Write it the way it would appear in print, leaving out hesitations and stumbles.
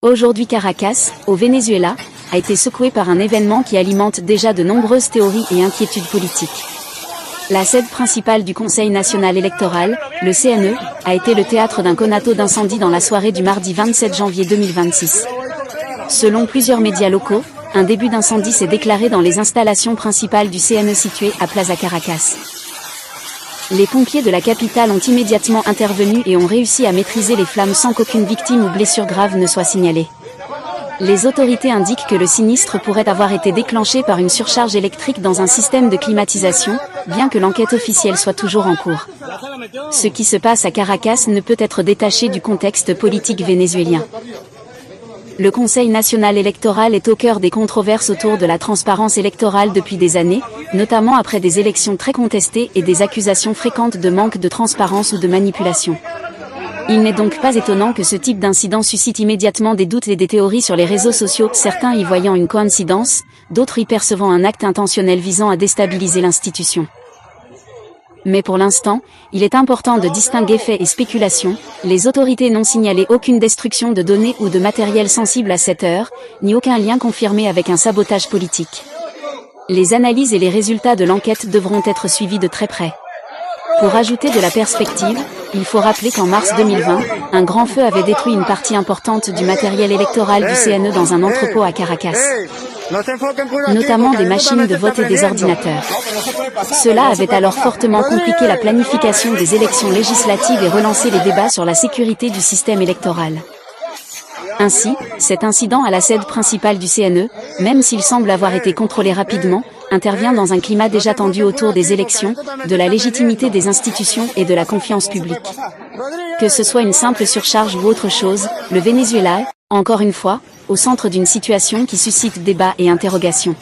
Aujourd'hui Caracas, au Venezuela, a été secoué par un événement qui alimente déjà de nombreuses théories et inquiétudes politiques. La sede principale du Conseil national électoral, le CNE, a été le théâtre d'un conato d'incendie dans la soirée du mardi 27 janvier 2026. Selon plusieurs médias locaux, un début d'incendie s'est déclaré dans les installations principales du CNE situées à Plaza Caracas. Les pompiers de la capitale ont immédiatement intervenu et ont réussi à maîtriser les flammes sans qu'aucune victime ou blessure grave ne soit signalée. Les autorités indiquent que le sinistre pourrait avoir été déclenché par une surcharge électrique dans un système de climatisation, bien que l'enquête officielle soit toujours en cours. Ce qui se passe à Caracas ne peut être détaché du contexte politique vénézuélien. Le Conseil national électoral est au cœur des controverses autour de la transparence électorale depuis des années, notamment après des élections très contestées et des accusations fréquentes de manque de transparence ou de manipulation. Il n'est donc pas étonnant que ce type d'incident suscite immédiatement des doutes et des théories sur les réseaux sociaux, certains y voyant une coïncidence, d'autres y percevant un acte intentionnel visant à déstabiliser l'institution. Mais pour l'instant, il est important de distinguer faits et spéculations. Les autorités n'ont signalé aucune destruction de données ou de matériel sensible à cette heure, ni aucun lien confirmé avec un sabotage politique. Les analyses et les résultats de l'enquête devront être suivis de très près. Pour ajouter de la perspective, il faut rappeler qu'en mars 2020, un grand feu avait détruit une partie importante du matériel électoral du CNE dans un entrepôt à Caracas, notamment des machines de vote et des ordinateurs. Cela avait alors fortement compliqué la planification des élections législatives et relancé les débats sur la sécurité du système électoral. Ainsi, cet incident à la sede principale du CNE, même s'il semble avoir été contrôlé rapidement, intervient dans un climat déjà tendu autour des élections, de la légitimité des institutions et de la confiance publique. Que ce soit une simple surcharge ou autre chose, le Venezuela est, encore une fois, au centre d'une situation qui suscite débat et interrogations.